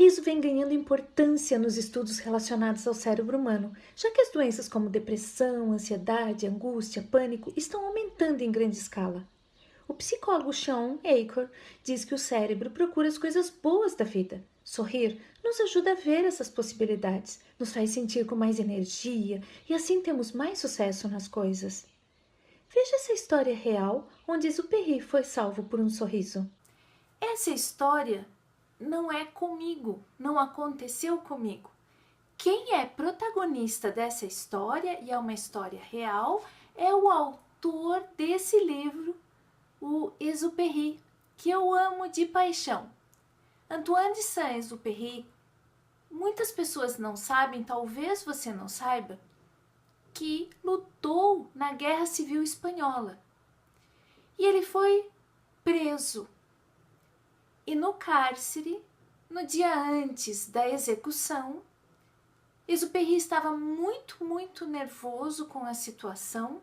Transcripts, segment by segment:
riso vem ganhando importância nos estudos relacionados ao cérebro humano, já que as doenças como depressão, ansiedade, angústia, pânico estão aumentando em grande escala. O psicólogo Sean Achor diz que o cérebro procura as coisas boas da vida. Sorrir nos ajuda a ver essas possibilidades, nos faz sentir com mais energia e assim temos mais sucesso nas coisas. Veja essa história real onde Exupéry foi salvo por um sorriso. Essa história não é comigo, não aconteceu comigo. Quem é protagonista dessa história, e é uma história real, é o autor desse livro, o Exupéry, que eu amo de paixão. Antoine de Saint-Exupéry, muitas pessoas não sabem, talvez você não saiba, que lutou na Guerra Civil Espanhola. E ele foi preso. E no cárcere, no dia antes da execução, Exupéry estava muito nervoso com a situação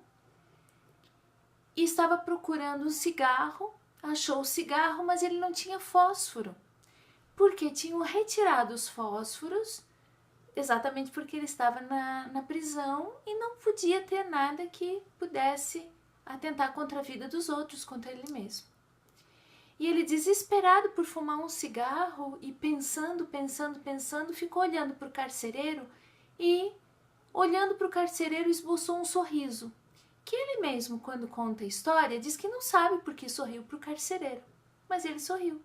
e estava procurando um cigarro, achou o cigarro, mas ele não tinha fósforo, porque tinham retirado os fósforos, exatamente porque ele estava na prisão e não podia ter nada que pudesse atentar contra a vida dos outros, contra ele mesmo. E ele, desesperado por fumar um cigarro e pensando, ficou olhando para o carcereiro e, olhando para o carcereiro, esboçou um sorriso. Que ele mesmo, quando conta a história, diz que não sabe por que sorriu para o carcereiro, mas ele sorriu.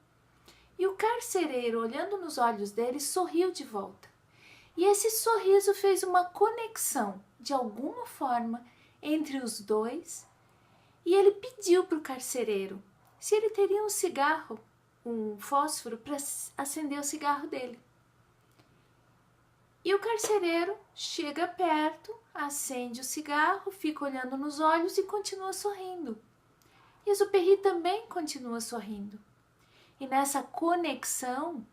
E o carcereiro, olhando nos olhos dele, sorriu de volta. E esse sorriso fez uma conexão, de alguma forma, entre os dois, e ele pediu para o carcereiro se ele teria um cigarro, um fósforo, para acender o cigarro dele. E o carcereiro chega perto, acende o cigarro, fica olhando nos olhos e continua sorrindo. E Exupéry também continua sorrindo. E nessa conexão,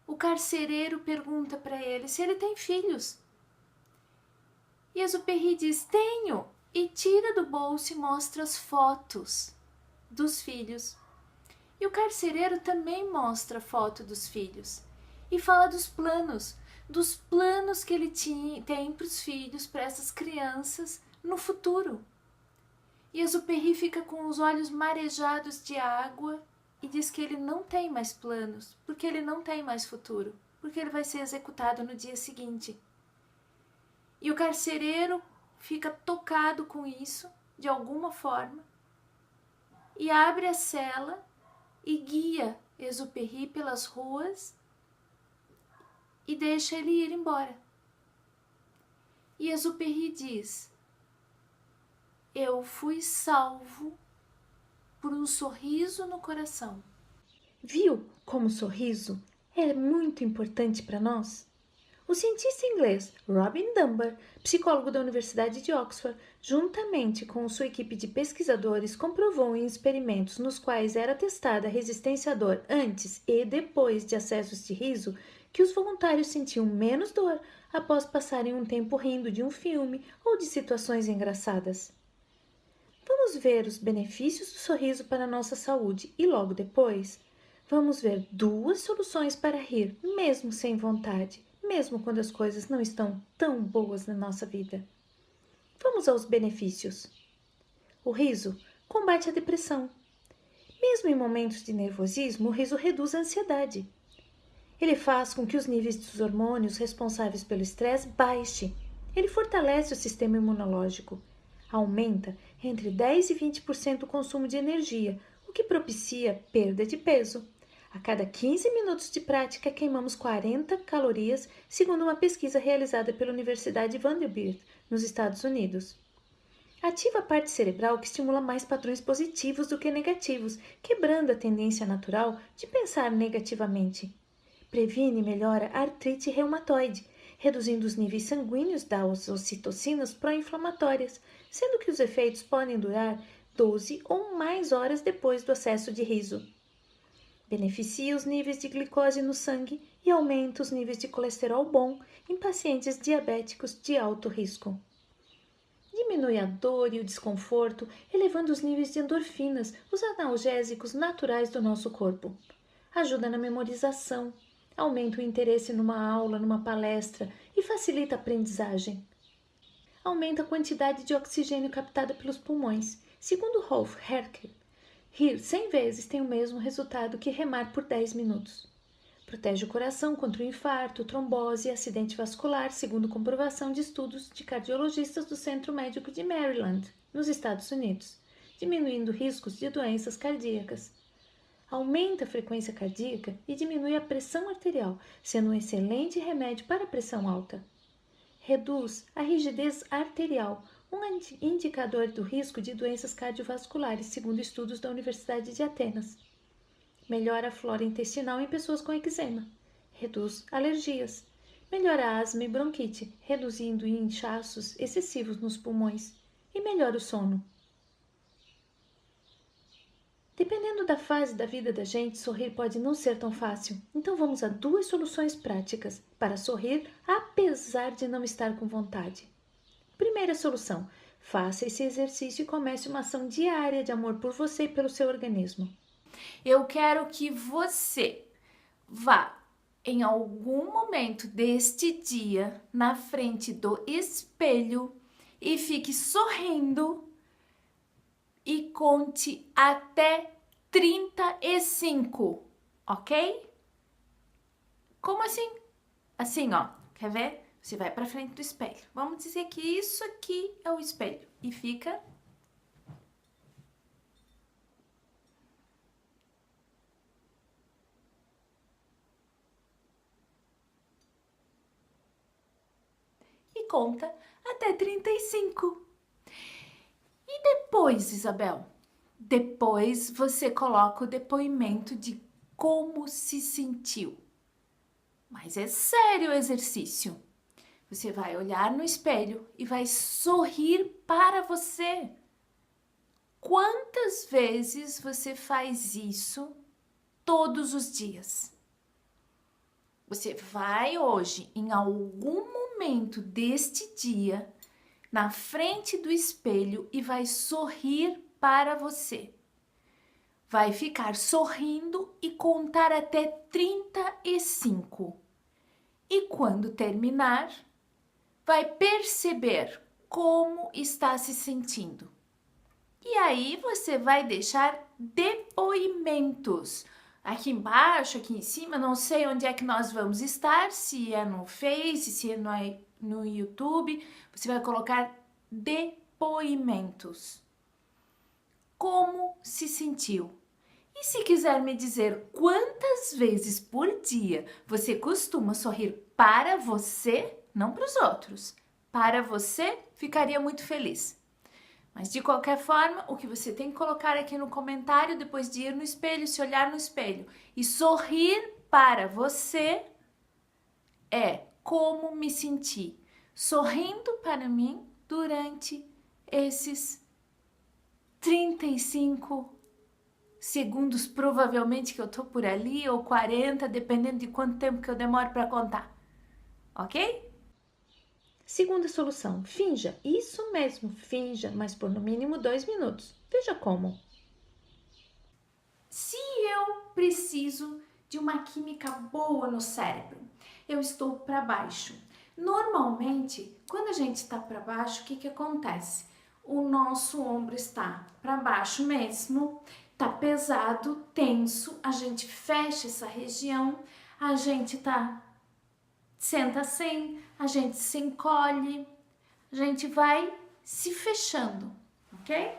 o carcereiro pergunta para ele se ele tem filhos. E Exupéry diz: tenho, e tira do bolso e mostra as fotos dos filhos. E o carcereiro também mostra a foto dos filhos e fala dos planos que ele tem para os filhos, para essas crianças no futuro. E Exupéry fica com os olhos marejados de água e diz que ele não tem mais planos, porque ele não tem mais futuro, porque ele vai ser executado no dia seguinte. E o carcereiro fica tocado com isso, de alguma forma, e abre a cela e guia Exupéry pelas ruas e deixa ele ir embora. E Exupéry diz: eu fui salvo por um sorriso no coração. Viu como o sorriso é muito importante para nós? O cientista inglês Robin Dunbar, psicólogo da Universidade de Oxford, juntamente com sua equipe de pesquisadores, comprovou em experimentos nos quais era testada a resistência à dor antes e depois de acessos de riso, que os voluntários sentiam menos dor após passarem um tempo rindo de um filme ou de situações engraçadas. Vamos ver os benefícios do sorriso para a nossa saúde e logo depois, vamos ver duas soluções para rir, mesmo sem vontade, mesmo quando as coisas não estão tão boas na nossa vida. Vamos aos benefícios. O riso combate a depressão. Mesmo em momentos de nervosismo, o riso reduz a ansiedade. Ele faz com que os níveis dos hormônios responsáveis pelo estresse baixem. Ele fortalece o sistema imunológico. Aumenta entre 10 e 20% o consumo de energia, o que propicia perda de peso. A cada 15 minutos de prática, queimamos 40 calorias, segundo uma pesquisa realizada pela Universidade Vanderbilt, nos Estados Unidos. Ativa a parte cerebral que estimula mais padrões positivos do que negativos, quebrando a tendência natural de pensar negativamente. Previne e melhora a artrite reumatoide, reduzindo os níveis sanguíneos das ocitocinas pró-inflamatórias, sendo que os efeitos podem durar 12 ou mais horas depois do acesso de riso. Beneficia os níveis de glicose no sangue e aumenta os níveis de colesterol bom em pacientes diabéticos de alto risco. Diminui a dor e o desconforto, elevando os níveis de endorfinas, os analgésicos naturais do nosso corpo. Ajuda na memorização, Aumenta o interesse numa aula, numa palestra e facilita a aprendizagem. Aumenta a quantidade de oxigênio captada pelos pulmões. Segundo Rolf Herkel, rir 100 vezes tem o mesmo resultado que remar por 10 minutos. Protege o coração contra o infarto, trombose e acidente vascular, segundo comprovação de estudos de cardiologistas do Centro Médico de Maryland, nos Estados Unidos, diminuindo riscos de doenças cardíacas. Aumenta a frequência cardíaca e diminui a pressão arterial, sendo um excelente remédio para a pressão alta. Reduz a rigidez arterial, um indicador do risco de doenças cardiovasculares, segundo estudos da Universidade de Atenas. Melhora a flora intestinal em pessoas com eczema. Reduz alergias. Melhora a asma e bronquite, reduzindo inchaços excessivos nos pulmões. E melhora o sono. Dependendo da fase da vida da gente, sorrir pode não ser tão fácil. Então vamos a 2 soluções práticas para sorrir apesar de não estar com vontade. Primeira solução: faça esse exercício e comece uma ação diária de amor por você e pelo seu organismo. Eu quero que você vá em algum momento deste dia na frente do espelho e fique sorrindo e conte até 35, ok? Como assim? Assim, ó, quer ver? Você vai pra frente do espelho. Vamos dizer que isso aqui é o espelho e fica... e conta até 35. E depois, Isabel? Depois você coloca o depoimento de como se sentiu. Mas é sério o exercício. Você vai olhar no espelho e vai sorrir para você. Quantas vezes você faz isso todos os dias? Você vai hoje, em algum momento deste dia, na frente do espelho e vai sorrir para você. Vai ficar sorrindo e contar até 35. E quando terminar, vai perceber como está se sentindo. E aí você vai deixar depoimentos. Aqui embaixo, aqui em cima, não sei onde é que nós vamos estar, se é no Face, se é no YouTube, você vai colocar depoimentos. Como se sentiu? E se quiser me dizer quantas vezes por dia você costuma sorrir para você, não para os outros, para você, ficaria muito feliz. Mas de qualquer forma, o que você tem que colocar aqui no comentário, depois de ir no espelho, se olhar no espelho e sorrir para você, é como me senti sorrindo para mim durante esses 35 segundos, provavelmente, que eu tô por ali, ou 40, dependendo de quanto tempo que eu demoro para contar. Ok? Segunda solução: finja. Isso mesmo, finja, mas por no mínimo 2 minutos. Veja como. Se eu preciso de uma química boa no cérebro, eu estou para baixo. Normalmente, quando a gente está para baixo, o que acontece? O nosso ombro está para baixo mesmo, tá pesado, tenso, a gente fecha essa região, a gente senta assim, a gente se encolhe, a gente vai se fechando, ok?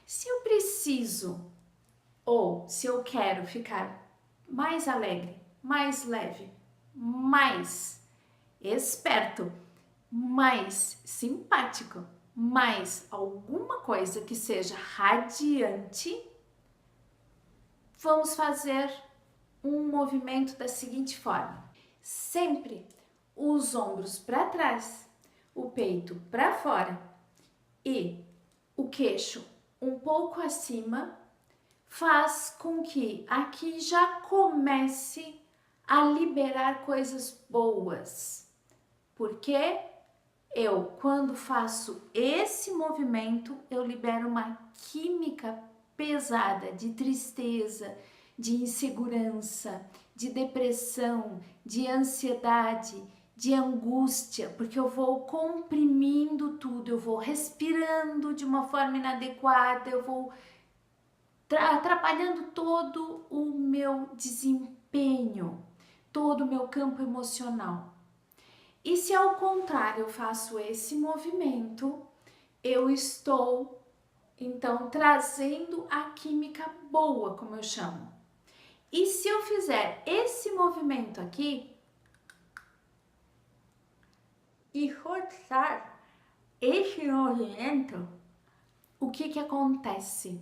Se eu preciso ou se eu quero ficar mais alegre, mais leve, mais esperto, mais simpático, mais alguma coisa que seja radiante, vamos fazer um movimento da seguinte forma. Sempre os ombros para trás, o peito para fora e o queixo um pouco acima, faz com que aqui já comece a liberar coisas boas. Porque quando faço esse movimento, eu libero uma química pesada de tristeza, de insegurança, de depressão, de ansiedade, de angústia, porque eu vou comprimindo tudo, eu vou respirando de uma forma inadequada, eu vou atrapalhando todo o meu desempenho, todo o meu campo emocional. E se ao contrário eu faço esse movimento, eu estou então trazendo a química boa, como eu chamo. E se eu fizer esse movimento aqui e forçar esse movimento, o que acontece?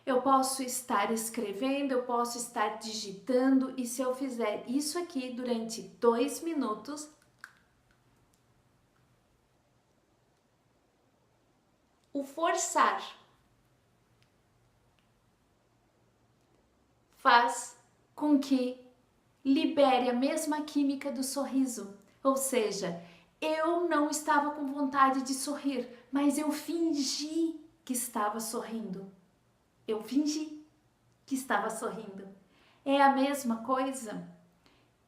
Eu posso estar escrevendo, eu posso estar digitando, e se eu fizer isso aqui durante 2 minutos, o forçar faz com que libere a mesma química do sorriso. Ou seja, eu não estava com vontade de sorrir, mas eu fingi que estava sorrindo. Eu fingi que estava sorrindo. É a mesma coisa?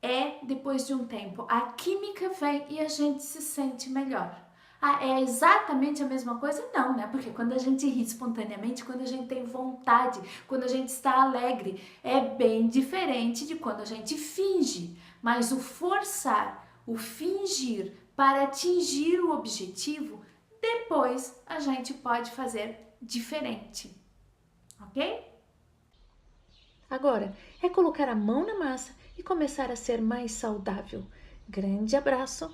É depois de um tempo. A química vem e a gente se sente melhor. Ah, é exatamente a mesma coisa? Não, né? Porque quando a gente ri espontaneamente, quando a gente tem vontade, quando a gente está alegre, é bem diferente de quando a gente finge. Mas o forçar, o fingir para atingir o objetivo, depois a gente pode fazer diferente. Ok? Agora é colocar a mão na massa e começar a ser mais saudável. Grande abraço!